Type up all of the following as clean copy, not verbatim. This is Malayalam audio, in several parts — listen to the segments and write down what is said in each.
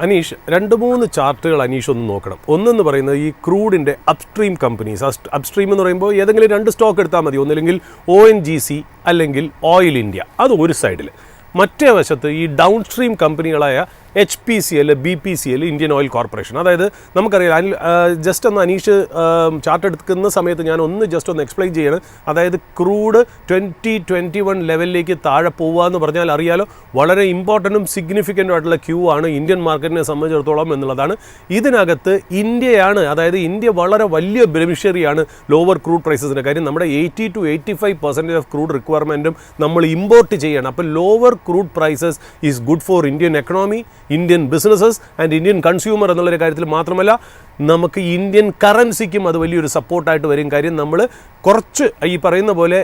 അനീഷ്, 2-3 ചാർട്ടുകൾ അനീഷ് ഒന്ന് നോക്കണം. ഒന്നെന്ന് പറയുന്നത് ഈ ക്രൂഡിൻ്റെ അപ്സ്ട്രീം കമ്പനീസ്. അപ്സ്ട്രീം എന്ന് പറയുമ്പോൾ ഏതെങ്കിലും 2 സ്റ്റോക്ക് എടുത്താൽ മതി. ഒന്നില്ലെങ്കിൽ ONGC അല്ലെങ്കിൽ ഓയിൽ ഇന്ത്യ, അത് ഒരു സൈഡിൽ. മറ്റേ വശത്ത് ഈ ഡൗൺ സ്ട്രീം കമ്പനികളായ HPCL, BPCL, Indian oil corporation. അതായത് നമുക്കറിയാം, ജസ്റ്റ് ഒന്ന് അനീഷ് ചാർട്ട് എടുക്കുന്ന സമയത്ത് ഞാൻ ജസ്റ്റ് ഒന്ന് എക്സ്പ്ലെയിൻ ചെയ്യണം. അതായത് ക്രൂഡ് 2021 ലെവലിലേക്ക് താഴെ പോവുക എന്ന് പറഞ്ഞാൽ അറിയാലോ, വളരെ ഇമ്പോർട്ടൻറ്റും സിഗ്നിഫിക്കൻറ്റും ആയിട്ടുള്ള ക്യൂ ആണ് ഇന്ത്യൻ മാർക്കറ്റിനെ സംബന്ധിച്ചിടത്തോളം എന്നുള്ളതാണ്. ഇതിനകത്ത് ഇന്ത്യയാണ്, അതായത് ഇന്ത്യ വളരെ വലിയ ബെനിഫിഷ്യറിയാണ് ലോവർ ക്രൂഡ് പ്രൈസസിൻ്റെ കാര്യം. നമ്മുടെ 80 to 85% ഓഫ് ക്രൂഡ് റിക്വയർമെൻറ്റും നമ്മൾ ഇമ്പോർട്ട് ചെയ്യണം. അപ്പോൾ lower crude prices is good for Indian economy, Indian businesses and Indian consumer എന്നുള്ളൊരു കാര്യത്തിൽ മാത്രമല്ല, നമുക്ക് ഇന്ത്യൻ കറൻസിക്കും അത് വലിയൊരു സപ്പോർട്ടായിട്ട് വരും. കാര്യം നമ്മൾ കുറച്ച് ഈ പറയുന്ന പോലെ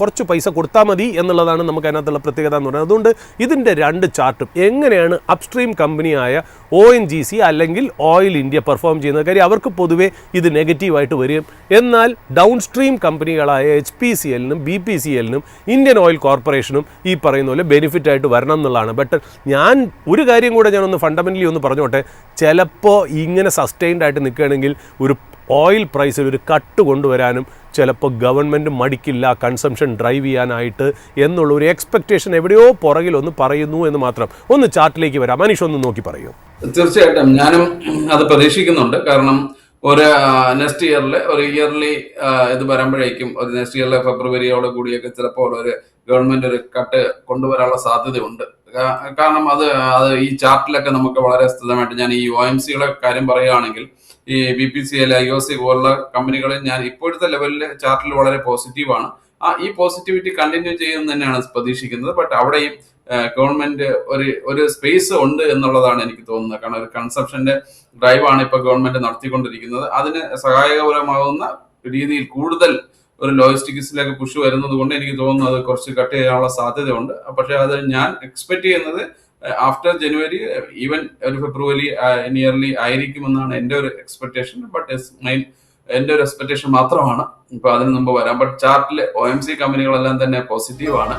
കുറച്ച് പൈസ കൊടുത്താൽ മതി എന്നുള്ളതാണ് നമുക്ക് അതിനകത്തുള്ള പ്രത്യേകത എന്ന് പറയുന്നത്. അതുകൊണ്ട് ഇതിൻ്റെ 2 ചാർട്ടും എങ്ങനെയാണ് അപ്സ്ട്രീം കമ്പനിയായ ONGC അല്ലെങ്കിൽ ഓയിൽ ഇന്ത്യ പെർഫോം ചെയ്യുന്നത്. കാര്യം അവർക്ക് പൊതുവേ ഇത് നെഗറ്റീവായിട്ട് വരും. എന്നാൽ ഡൗൺ സ്ട്രീം കമ്പനികളായ HPCLനും BPCLനും ഇന്ത്യൻ ഓയിൽ കോർപ്പറേഷനും ഈ പറയുന്ന പോലെ ബെനിഫിറ്റ് ആയിട്ട് വരണം എന്നുള്ളതാണ്. ബട്ട് ഞാൻ ഒരു കാര്യം കൂടെ ഞാനൊന്ന് ഫണ്ടമെൻ്റലി ഒന്ന് പറഞ്ഞോട്ടെ. ചിലപ്പോൾ ഇങ്ങനെ സസ്റ്റൈൻഡ് ആയിട്ട് നിൽക്കുകയാണെങ്കിൽ ഒരു ഓയിൽ പ്രൈസിൽ ഒരു കട്ട് കൊണ്ടുവരാനും ചിലപ്പോൾ ഗവൺമെൻറ് മടിക്കില്ല കൺസംഷൻ ഡ്രൈവ് ചെയ്യാനായിട്ട് എന്നുള്ള ഒരു എക്സ്പെക്റ്റേഷൻ എവിടെയോ പുറകിൽ ഒന്ന് പറയുന്നു എന്ന് മാത്രം. ഒന്ന് ചാർട്ടിലേക്ക് വരാം. മനീഷ് ഒന്ന് നോക്കി പറയൂ. തീർച്ചയായിട്ടും ഞാനും അത് പ്രതീക്ഷിക്കുന്നുണ്ട്. കാരണം ഒരു നെക്സ്റ്റ് ഇയറിൽ ഒരു ഇയർലി ഇത് വരുമ്പോഴേക്കും ഒരു നെക്സ്റ്റ് ഇയറിലെ ഫെബ്രുവരിയോട് കൂടിയൊക്കെ ചിലപ്പോൾ ഒരു ഗവൺമെന്റ് ഒരു കട്ട് കൊണ്ടുവരാനുള്ള സാധ്യതയുണ്ട്. കാരണം അത് ഈ ചാർട്ടിലൊക്കെ നമുക്ക് വളരെ സ്ഥിരമായിട്ട്, ഞാൻ ഈ OMCയുടെ കാര്യം പറയുകയാണെങ്കിൽ ഈ BPCL, IOC പോലുള്ള കമ്പനികളിൽ ഞാൻ ഇപ്പോഴത്തെ ലെവലിൽ ചാർട്ടിൽ വളരെ പോസിറ്റീവാണ്. ഈ പോസിറ്റിവിറ്റി കണ്ടിന്യൂ ചെയ്യുമെന്ന് തന്നെയാണ് പ്രതീക്ഷിക്കുന്നത്. ബട്ട് അവിടെയും ഗവൺമെന്റ് ഒരു സ്പേസ് ഉണ്ട് എന്നുള്ളതാണ് എനിക്ക് തോന്നുന്നത്. കാരണം ഒരു കൺസപ്ഷന്റെ ഡ്രൈവാണ് ഇപ്പൊ ഗവൺമെന്റ് നടത്തിക്കൊണ്ടിരിക്കുന്നത്. അതിന് സഹായകരമാകുന്ന രീതിയിൽ കൂടുതൽ ഒരു ലോജിസ്റ്റിക്സിലേക്ക് പുഷ് വരുന്നത് കൊണ്ട് എനിക്ക് തോന്നുന്നു അത് കുറച്ച് കട്ട് ചെയ്യാനുള്ള സാധ്യതയുണ്ട്. പക്ഷെ അത് ഞാൻ എക്സ്പെക്ട് ചെയ്യുന്നത് ആഫ്റ്റർ ജനുവരി, ഈവൻ ഒരു ഫെബ്രുവരി നിയർലി ആയിരിക്കുമെന്നാണ് എൻ്റെ ഒരു എക്സ്പെക്ടേഷൻ. ബട്ട് എൻ്റെ ഒരു എക്സ്പെക്ടേഷൻ മാത്രമാണ്. ഇപ്പൊ അതിന് മുമ്പ് വരാം. ബട്ട് ചാർട്ടിലെ OMC കമ്പനികളെല്ലാം തന്നെ പോസിറ്റീവാണ്.